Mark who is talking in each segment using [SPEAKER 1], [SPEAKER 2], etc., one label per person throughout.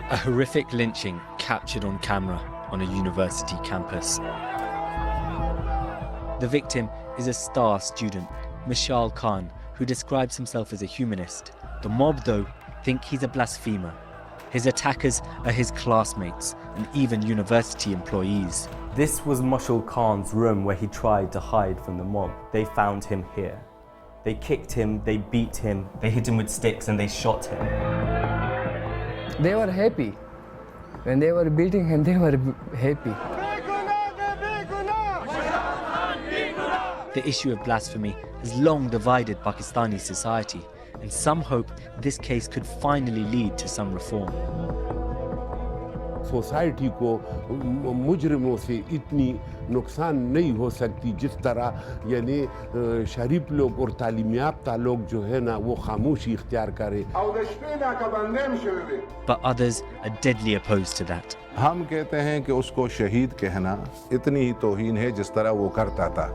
[SPEAKER 1] A horrific lynching captured on camera on a university campus. The victim is a star student, Mashal Khan, who describes himself as a humanist. The mob, though, think he's a blasphemer. His attackers are his classmates and even university employees.
[SPEAKER 2] This was Mashal Khan's room where he tried to hide from the mob. They found him here. They kicked him, they beat him, they hit him with sticks and they shot him.
[SPEAKER 3] They were happy. When they were beating him, they were happy.
[SPEAKER 1] The issue of blasphemy has long divided Pakistani society, and some hope this case could finally lead to some reform.
[SPEAKER 4] Society को मुजरिमों से इतनी नुकसान नहीं हो सकती जिस तरह यानी शरीफ लोग और तालीम याफ्ता लोग जो है ना वो खामोशी इख्तियार करें.
[SPEAKER 1] But others are deadly opposed to that.
[SPEAKER 5] हम कहते हैं कि उसको शहीद कहना इतनी ही तौहीन है जिस तरह वो करता था.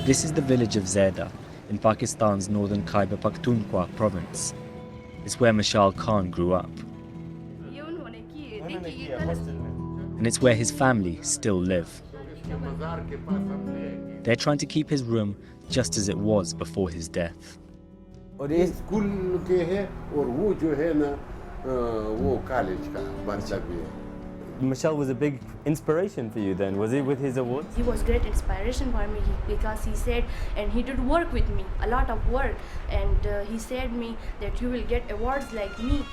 [SPEAKER 1] This is the village of Zaida in Pakistan's northern Khyber Pakhtunkhwa province. It's where Mashal Khan grew up. And it's where his family still live. They're trying to keep his room just as it was before his death.
[SPEAKER 2] Mashal was a big inspiration for you then, was he, with his awards?
[SPEAKER 6] He was great inspiration for me because he said, and he did work with me, a lot of work, and he said me that you will get awards like me.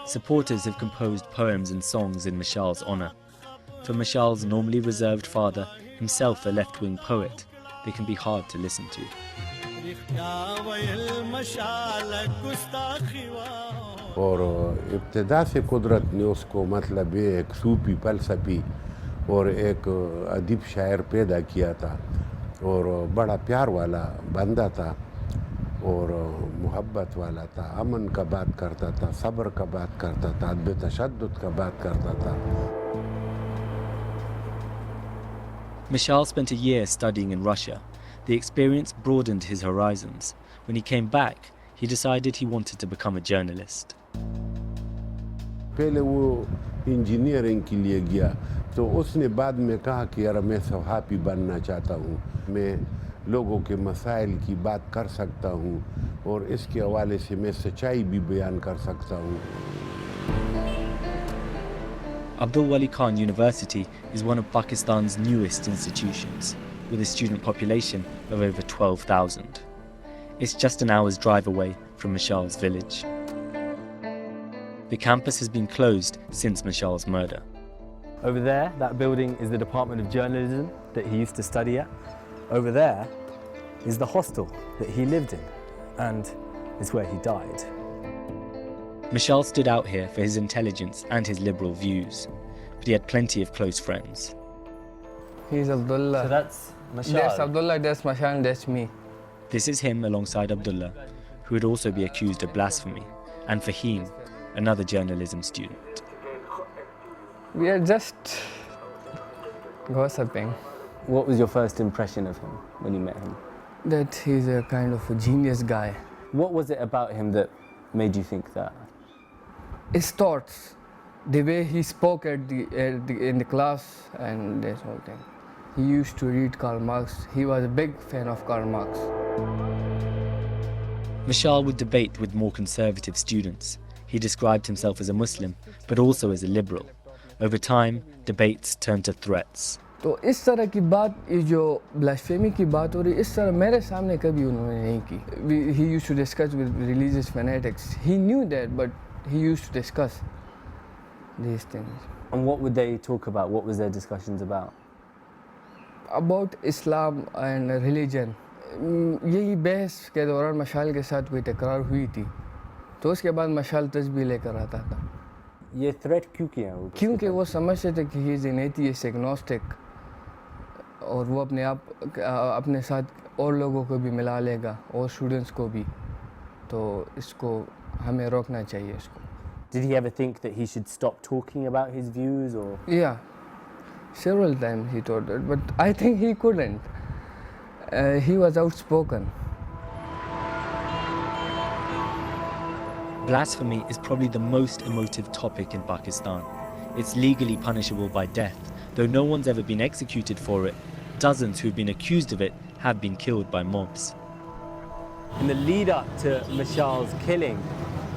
[SPEAKER 1] Supporters have composed poems and songs in Mashal's honour. For Mashal's normally reserved father, himself a left-wing poet, they can be hard to listen to.
[SPEAKER 4] और इब्तिदा से कुदरत ने उसको मतलब एक सूफी फलसफी और एक अदीब शायर पैदा किया था और बड़ा प्यार वाला बंदा था और मोहब्बत वाला था, अमन का बात करता था, सब्र का बात करता था, अदब तशद्दुद का बात करता था.
[SPEAKER 1] Mashal spent a year studying in Russia. The experience broadened his horizons. When he came back, he decided he wanted to become a journalist.
[SPEAKER 4] पहले वो इंजीनियरिंग के लिए गया तो उसने बाद में कहा कि यार मैं सहाफ़ी बनना चाहता हूँ, मैं लोगों के मसाइल की बात कर सकता हूँ और इसके हवाले से मैं सच्चाई भी बयान कर सकता हूँ.
[SPEAKER 1] Abdul Wali Khan University is one of Pakistan's newest institutions, with a student population of over 12,000. It's just an hour's drive away from Mashal's village. The campus has been closed since Mashal's murder.
[SPEAKER 2] Over there, that building is the Department of Journalism that he used to study at. Over there is the hostel that he lived in, and is where he died.
[SPEAKER 1] Mashal stood out here for his intelligence and his liberal views, but he had plenty of close friends.
[SPEAKER 3] He's Abdullah.
[SPEAKER 2] So that's Mashal.
[SPEAKER 3] That's Abdullah, that's Mashal, and that's me.
[SPEAKER 1] This is him alongside Abdullah, who would also be accused of blasphemy, and Fahim, another journalism student.
[SPEAKER 3] We are just gossiping.
[SPEAKER 2] What was your first impression of him when you met him?
[SPEAKER 3] That he's a kind of a genius guy.
[SPEAKER 2] What was it about him that made you think that?
[SPEAKER 3] His thoughts, the way he spoke in the class, and this whole thing. He used to read Karl Marx. He was a big fan of Karl Marx.
[SPEAKER 1] Mashal would debate with more conservative students. He described himself as a Muslim, but also as a liberal. Over time, debates turned to threats.
[SPEAKER 3] तो इस तरह की बात ये जो blasphemy की बात हो रही इस तरह मेरे सामने कभी उन्होंने नहीं की. He used to discuss with religious fanatics. He knew that, but he used to discuss these things.
[SPEAKER 2] And what would they talk about? What was their discussions about?
[SPEAKER 3] About Islam and religion. यही बहस के दौरान मशाल के साथ कोई तकरार हुई थी, तो उसके बाद मशाल तस्बीह लेकर आता था.
[SPEAKER 2] ये थ्रेट क्यों किया?
[SPEAKER 3] क्योंकि वो समझते थे कि he is an atheist, agnostic, और वो अपने साथ और लोगों को भी मिला लेगा और स्टूडेंट्स को भी, तो इसको हमें रोकना चाहिए इसको.
[SPEAKER 2] Did he ever think that he should stop talking about his views, or?
[SPEAKER 3] Yeah, several times he thought that, but I think he couldn't. He was outspoken.
[SPEAKER 1] Blasphemy is probably the most emotive topic in Pakistan. It's legally punishable by death. Though no one's ever been executed for it, dozens who've been accused of it have been killed by mobs.
[SPEAKER 2] In the lead up to Mashal's killing,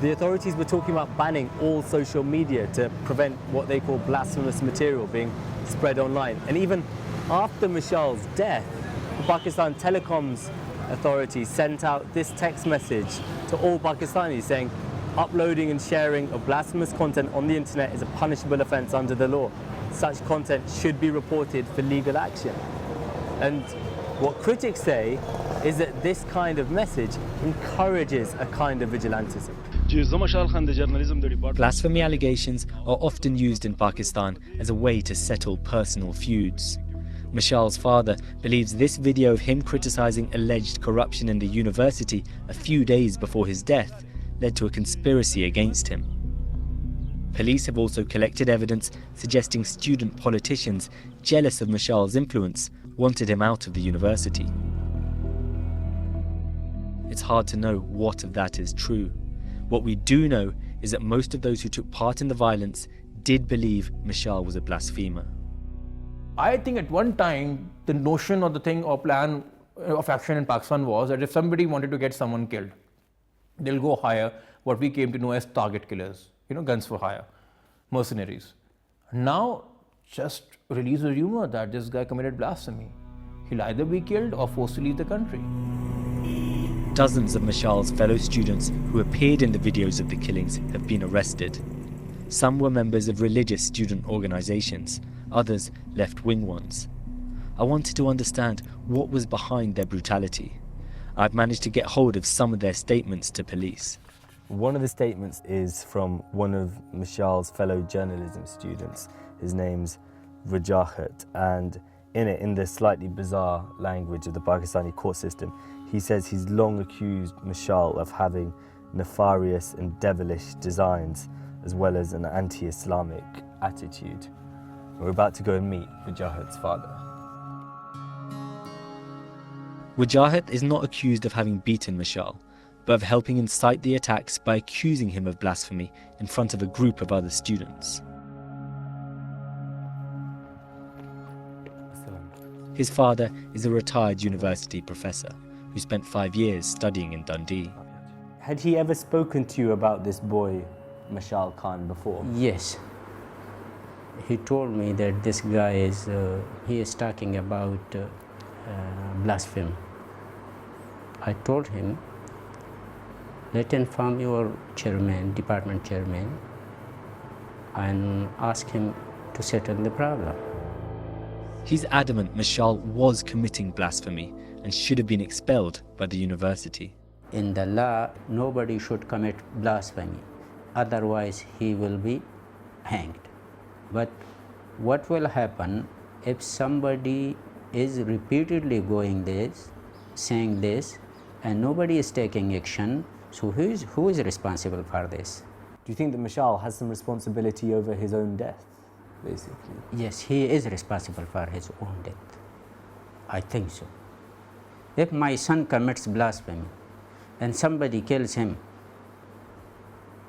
[SPEAKER 2] the authorities were talking about banning all social media to prevent what they call blasphemous material being spread online. And even after Mashal's death, the Pakistan Telecoms Authority sent out this text message to all Pakistanis saying, uploading and sharing of blasphemous content on the internet is a punishable offence under the law. Such content should be reported for legal action. And what critics say is that this kind of message encourages a kind of vigilantism.
[SPEAKER 1] Blasphemy allegations are often used in Pakistan as a way to settle personal feuds. Mashal's father believes this video of him criticising alleged corruption in the university a few days before his death led to a conspiracy against him. Police have also collected evidence suggesting student politicians, jealous of Mashal's influence, wanted him out of the university. It's hard to know what of that is true. What we do know is that most of those who took part in the violence did believe Mashal was a blasphemer.
[SPEAKER 7] I think at one time, the notion or the thing or plan of action in Pakistan was that if somebody wanted to get someone killed, they'll go hire what we came to know as target killers, guns for hire, mercenaries. Now, just release a rumor that this guy committed blasphemy. He'll either be killed or forced to leave the country.
[SPEAKER 1] Dozens of Mashal's fellow students who appeared in the videos of the killings have been arrested. Some were members of religious student organisations, others left-wing ones. I wanted to understand what was behind their brutality. I've managed to get hold of some of their statements to police.
[SPEAKER 2] One of the statements is from one of Mashal's fellow journalism students. His name's Rajahat, and in it, in the slightly bizarre language of the Pakistani court system, he says he's long accused Mashal of having nefarious and devilish designs, as well as an anti-Islamic attitude. We're about to go and meet Wajahat's father.
[SPEAKER 1] Wajahat is not accused of having beaten Mashal, but of helping incite the attacks by accusing him of blasphemy in front of a group of other students. His father is a retired university professor who spent 5 years studying in Dundee.
[SPEAKER 2] Had he ever spoken to you about this boy, Mashal Khan, before?
[SPEAKER 8] Yes. He told me that this guy is talking about blasphemy. I told him, let inform your chairman, department chairman, and ask him to settle the problem.
[SPEAKER 1] He's adamant Mashal was committing blasphemy and should have been expelled by the university.
[SPEAKER 8] In the law, nobody should commit blasphemy, otherwise he will be hanged. But what will happen if somebody is repeatedly going this, saying this, and nobody is taking action? So who is responsible for this?
[SPEAKER 2] Do you think that Mashal has some responsibility over his own death, basically?
[SPEAKER 8] Yes, he is responsible for his own death. I think so. If my son commits blasphemy and somebody kills him,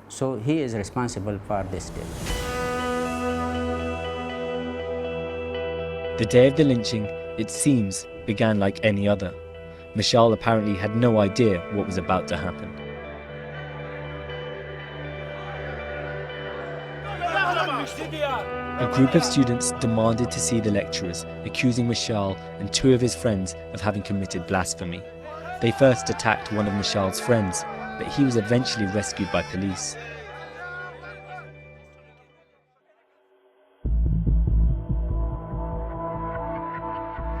[SPEAKER 8] so he is responsible for this death.
[SPEAKER 1] The day of the lynching, it seems, began like any other. Mashal apparently had no idea what was about to happen. A group of students demanded to see the lecturers, accusing Mashal and 2 of his friends of having committed blasphemy. They first attacked one of Mashal's friends, but he was eventually rescued by police.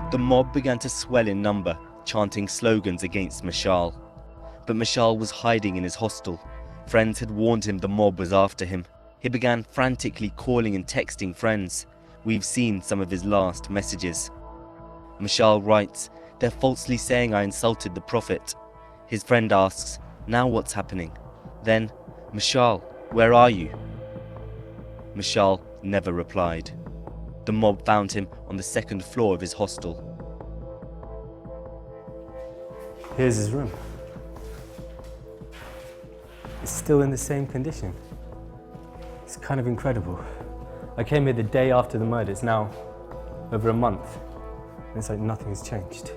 [SPEAKER 1] The mob began to swell in number, chanting slogans against Mashal. But Mashal was hiding in his hostel. Friends had warned him the mob was after him. He began frantically calling and texting friends. We've seen some of his last messages. Mashal writes, They're falsely saying I insulted the Prophet. His friend asks, now what's happening? Then, Mashal, where are you? Mashal never replied. The mob found him on the second floor of his hostel.
[SPEAKER 2] Here's his room. It's still in the same condition. It's kind of incredible. I came here the day after the murder. It's now over a month. And it's like nothing's changed.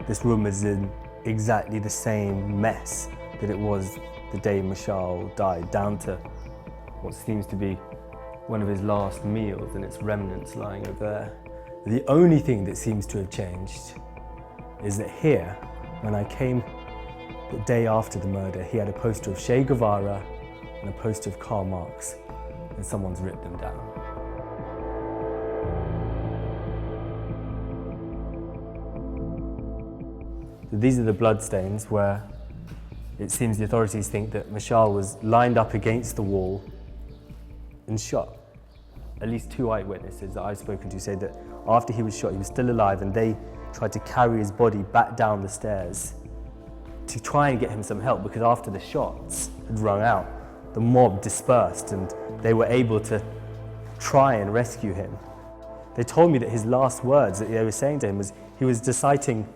[SPEAKER 2] This room is in exactly the same mess that it was the day Mashal died, down to what seems to be one of his last meals and its remnants lying over there. The only thing that seems to have changed is that here, when I came the day after the murder, he had a poster of Che Guevara and a poster of Karl Marx, and someone's ripped them down. So these are the bloodstains where it seems the authorities think that Mashal was lined up against the wall and shot. At least 2 eyewitnesses that I've spoken to say that after he was shot, he was still alive, and they tried to carry his body back down the stairs to try and get him some help, because after the shots had rung out, the mob dispersed and they were able to try and rescue him. They told me that his last words that they were saying to him was he was reciting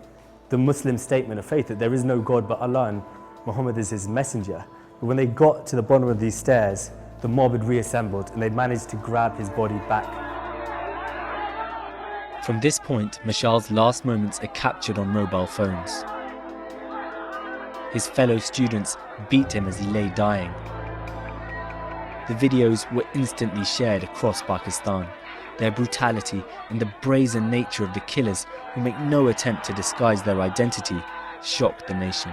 [SPEAKER 2] the Muslim statement of faith, that there is no God but Allah and Muhammad is his messenger. But when they got to the bottom of these stairs, the mob had reassembled and they'd managed to grab his body back.
[SPEAKER 1] From this point, Mashal's last moments are captured on mobile phones. His fellow students beat him as he lay dying. The videos were instantly shared across Pakistan. Their brutality and the brazen nature of the killers, who make no attempt to disguise their identity, shocked the nation.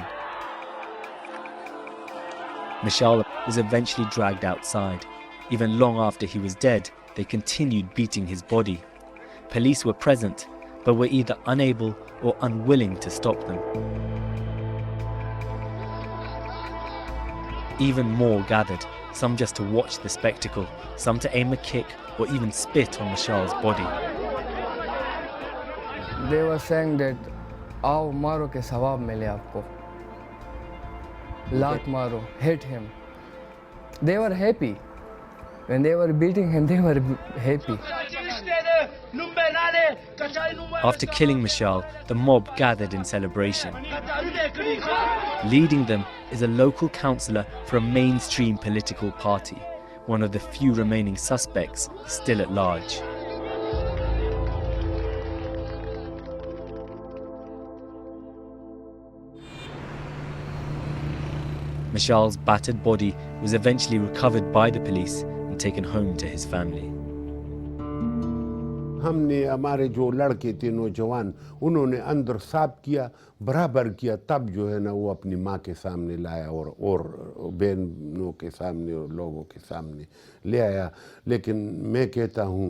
[SPEAKER 1] Mashal was eventually dragged outside. Even long after he was dead, they continued beating his body. Police were present, but were either unable or unwilling to stop them. Even more gathered, some just to watch the spectacle, some to aim a kick or even spit on Mashal's body.
[SPEAKER 3] They were saying that, "Aao maro ke sawab mile aapko. Laat maro, hit him." They were happy. When they were beating him, they were happy.
[SPEAKER 1] After killing Mashal, the mob gathered in celebration. Leading them is a local councillor for a mainstream political party, one of the few remaining suspects still at large. Mashal's battered body was eventually recovered by the police and taken home to his family.
[SPEAKER 4] हमने हमारे जो लड़के थे नौजवान उन्होंने अंदर साफ किया बराबर किया तब जो है ना वो अपनी माँ के सामने लाया और बहनों के सामने और लोगों के सामने ले आया लेकिन मैं कहता हूँ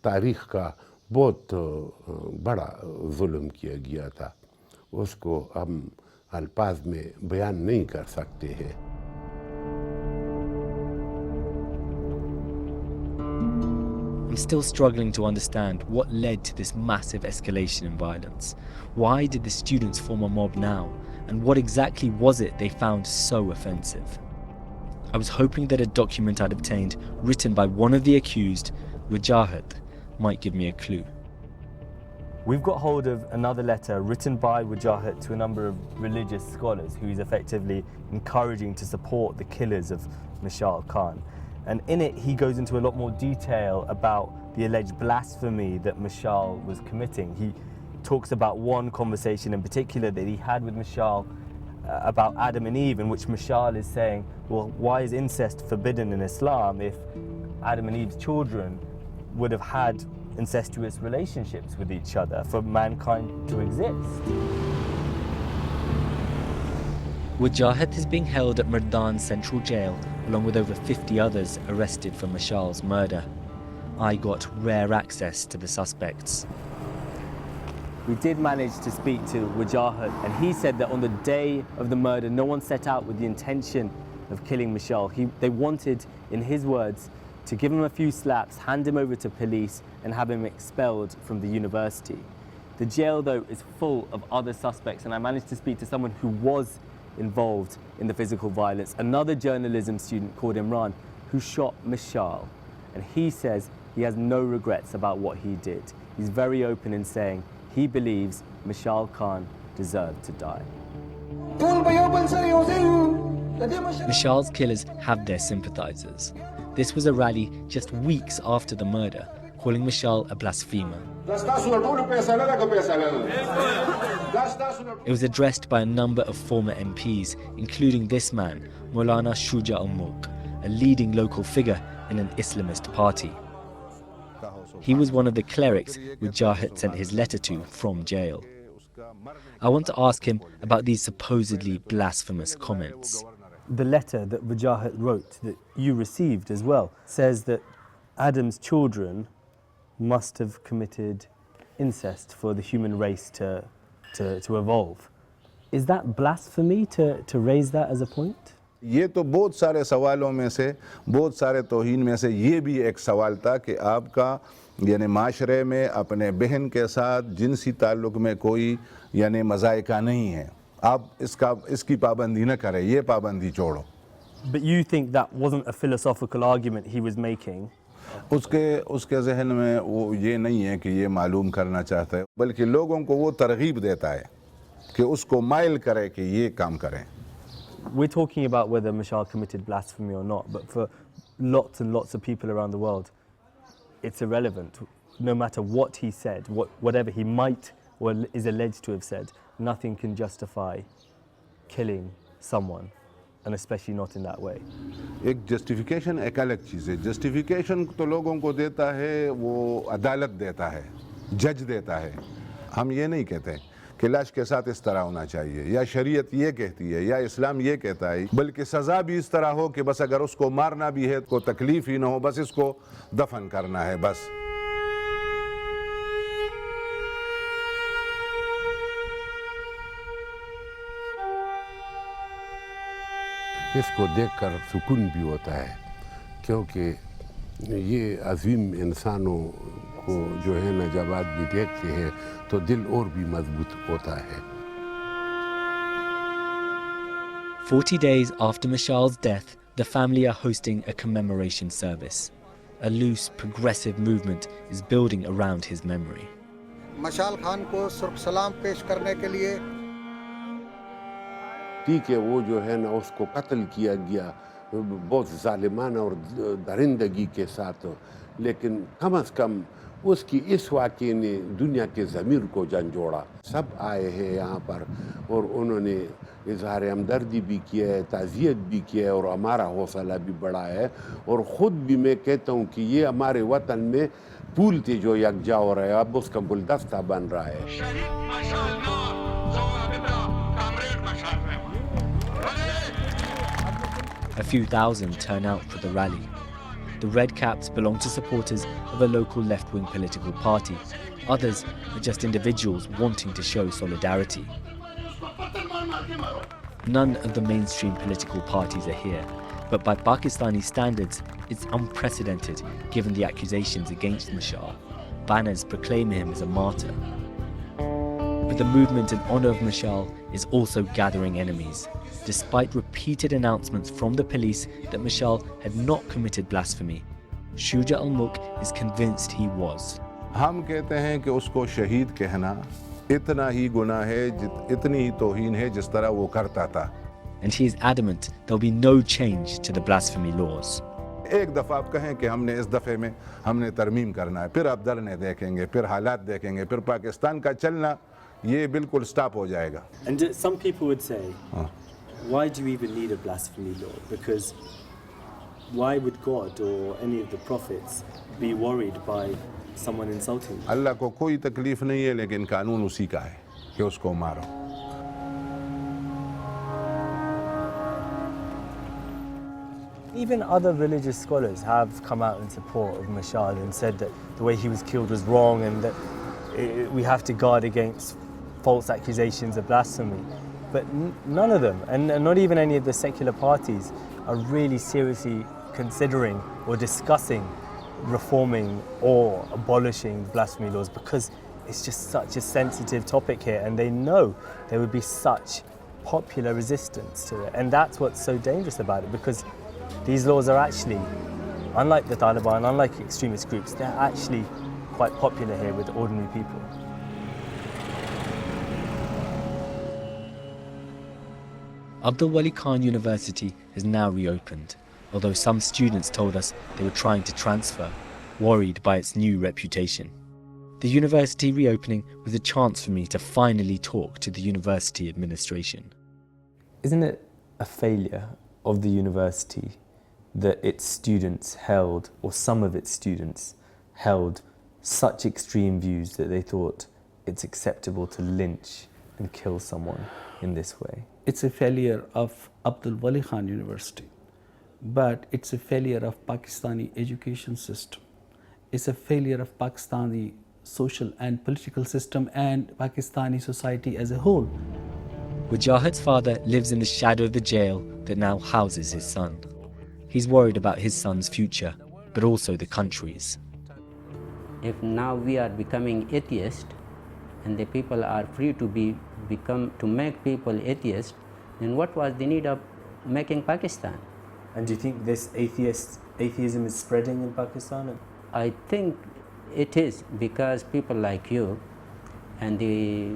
[SPEAKER 4] तारीख़ का बहुत बड़ा जुल्म किया गया था उसको हम अल्फाज में बयान नहीं कर सकते हैं
[SPEAKER 1] I'm still struggling to understand what led to this massive escalation in violence. Why did the students form a mob now? And what exactly was it they found so offensive? I was hoping that a document I'd obtained, written by one of the accused, Wajahat, might give me a clue.
[SPEAKER 2] We've got hold of another letter written by Wajahat to a number of religious scholars who he's effectively encouraging to support the killers of Mashal Khan. And in it, he goes into a lot more detail about the alleged blasphemy that Mashal was committing. He talks about one conversation in particular that he had with Mashal about Adam and Eve, in which Mashal is saying, well, why is incest forbidden in Islam if Adam and Eve's children would have had incestuous relationships with each other for mankind to exist?
[SPEAKER 1] Wajahat is being held at Mardan Central Jail along with over 50 others arrested for Mashal's murder. I got rare access to the suspects.
[SPEAKER 2] We did manage to speak to Wajahat, and he said that on the day of the murder, no one set out with the intention of killing Mashal. They wanted, in his words, to give him a few slaps, hand him over to police and have him expelled from the university. The jail, though, is full of other suspects, and I managed to speak to someone who was involved in the physical violence, another journalism student called Imran, who shot Mashal. And he says he has no regrets about what he did. He's very open in saying he believes Mashal Khan deserved to die.
[SPEAKER 1] Mashal's killers have their sympathizers. This was a rally just weeks after the murder, calling Mashal a blasphemer. It was addressed by a number of former MPs, including this man, Maulana Shuja al-Mulk, a leading local figure in an Islamist party. He was one of the clerics Wajahat sent his letter to from jail. I want to ask him about these supposedly blasphemous comments.
[SPEAKER 2] The letter that Wajahat wrote, that you received as well, says that Adam's children must have committed incest for the human race to evolve. Is that blasphemy to raise that as a point?
[SPEAKER 5] ये तो बहुत सारे सवालों में से, बहुत सारे तौहीन में से ये भी एक सवाल था कि आपका यानी माशरे में अपने बहन के साथ जिनसी ताल्लुक़ में कोई यानी मज़ायका नहीं है, आप इसकी पाबंदी न करें, ये पाबंदी छोड़ो.
[SPEAKER 2] But you think that wasn't a philosophical argument he was making?
[SPEAKER 5] उसके जहन में वो ये नहीं है कि ये मालूम करना चाहता है, बल्कि लोगों को वो तरगीब देता है कि उसको माइल करे कि ये काम करें.
[SPEAKER 2] We're talking about whether Mashal committed blasphemy or not, but for lots and lots of people around the world, it's irrelevant. No matter what he said, whatever he might or is alleged to have said, nothing can justify killing someone, and especially not in that way.
[SPEAKER 5] एक justification एक अलग चीज़ है. Justification तो लोगों को देता है, वो अदालत देता है, जज देता है. हम ये नहीं कहते कि लाश के साथ इस तरह होना चाहिए, या शरीयत ये कहती है, या इस्लाम ये कहता है, बल्कि सज़ा भी इस तरह हो कि बस अगर उसको मारना भी है तो तकलीफ ही ना हो, बस इसको दफन करना है बस.
[SPEAKER 4] इसको देखकर सुकून भी होता है, क्योंकि ये अजीम इंसानों को जो है ना जब आदमी देखते हैं तो दिल और भी मजबूत होता है.
[SPEAKER 1] 40 days after Mashal's death, the family are hosting a commemoration service. A loose, progressive movement is building around his memory.
[SPEAKER 9] मशाल खान को सुर्ख सलाम पेश करने के लिए
[SPEAKER 4] ठीक है, वो जो है ना उसको कत्ल किया गया बहुत जालिमाना और दरिंदगी के साथ, लेकिन कम से कम उसकी इस वाक़े ने दुनिया के ज़मीर को झंझोड़ा. सब आए हैं यहाँ पर और उन्होंने इजहार हमदर्दी भी किया है, ताज़ियत भी किया है और हमारा हौसला भी बढ़ा है. और ख़ुद भी मैं कहता हूँ कि ये हमारे वतन में पुल थे जो यकजा हो रहा है, अब उसका गुलदस्ता बन रहा है.
[SPEAKER 1] A few thousand turn out for the rally. The red caps belong to supporters of a local left-wing political party. Others are just individuals wanting to show solidarity. None of the mainstream political parties are here, but by Pakistani standards, it's unprecedented given the accusations against Mashal. Banners proclaim him as a martyr. But the movement in honour of Mashal is also gathering enemies. Despite repeated announcements from the police that Mashal had not committed blasphemy, Shuja al-Mulk is convinced he was.
[SPEAKER 5] हम कहते हैं कि उसको शहीद कहना इतना ही गुनाह है, इतनी ही तौहीन है जिस तरह वो करता था.
[SPEAKER 1] And he is adamant there'll be no change to the blasphemy laws.
[SPEAKER 5] एक दफ़ा आप कहें कि हमने इस दफ़े में हमने तरमीम करना है, फिर आप धरने देखेंगे, फिर हालात देखेंगे, फिर पाकिस्तान का चलना ये बिल्कुल स्टॉप हो जाएगा.
[SPEAKER 2] And some people would say, why do you even need a blasphemy law? Because why would God or any of the prophets be worried by someone insulting them?
[SPEAKER 5] अल्लाह को कोई तकलीफ नहीं है, लेकिन कानून उसी का है कि उसको मारो.
[SPEAKER 2] Even other religious scholars have come out in support of Mashal and said that the way he was killed was wrong and that we have to guard against false accusations of blasphemy. But none of them, and not even any of the secular parties, are really seriously considering or discussing reforming or abolishing blasphemy laws, because it's just such a sensitive topic here, and they know there would be such popular resistance to it. And that's what's so dangerous about it, because these laws are actually, unlike the Taliban, unlike extremist groups, they're actually quite popular here with ordinary people.
[SPEAKER 1] Abdul Wali Khan University has now reopened, although some students told us they were trying to transfer, worried by its new reputation. The university reopening was a chance for me to finally talk to the university administration.
[SPEAKER 2] Isn't it a failure of the university that its students held, or some of its students held, such extreme views that they thought it's acceptable to lynch and kill someone in this way?
[SPEAKER 10] It's a failure of Abdul Wali Khan University, but it's a failure of Pakistani education system. It's a failure of Pakistani social and political system and Pakistani society as a whole.
[SPEAKER 1] Wajahid's father lives in the shadow of the jail that now houses his son. He's worried about his son's future, but also the country's.
[SPEAKER 8] If now we are becoming atheists, and the people are free to make people atheists, then what was the need of making Pakistan?
[SPEAKER 2] And do you think this atheism is spreading in Pakistan?
[SPEAKER 8] I think it is, because people like you and the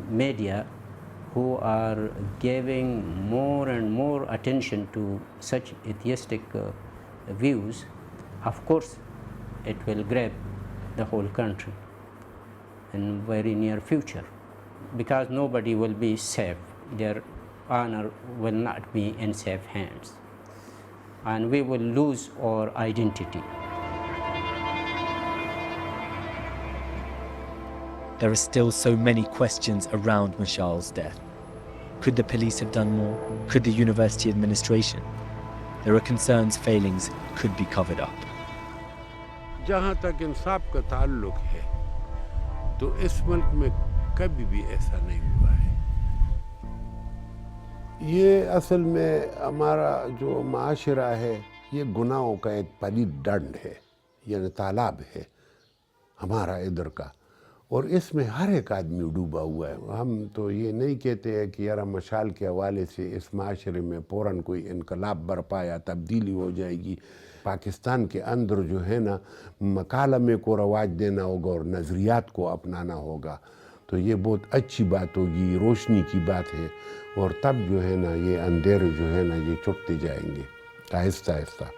[SPEAKER 8] media, who are giving more and more attention to such atheistic views, of course it will grab the whole country in very near future, because nobody will be safe. Their honor will not be in safe hands, and we will lose our identity.
[SPEAKER 1] There are still so many questions around Mashal's death. Could the police have done more? Could the university administration? There are concerns failings could be covered up.
[SPEAKER 4] जहाँ तक इंसाफ का ताल्लुक है, तो इस मुल्क में कभी भी ऐसा नहीं हुआ है। ये असल में हमारा जो माशरा है, ये गुनाहों का एक पलीद दंड है, यानी तालाब है हमारा इधर का, और इसमें हर एक आदमी डूबा हुआ है। हम तो ये नहीं कहते हैं कि यार मशाल के हवाले से इस माशरे में फ़ौरन कोई इनकलाब बरपा या तब्दीली हो जाएगी। पाकिस्तान के अंदर जो है ना, मकालमे को रवाज देना होगा और नज़रियात को अपनाना होगा, तो ये बहुत अच्छी बात होगी, रोशनी की बात है, और तब जो है ना ये अंधेरे जो है ना ये छुटते जाएंगे आहिस्ता आहिस्ता।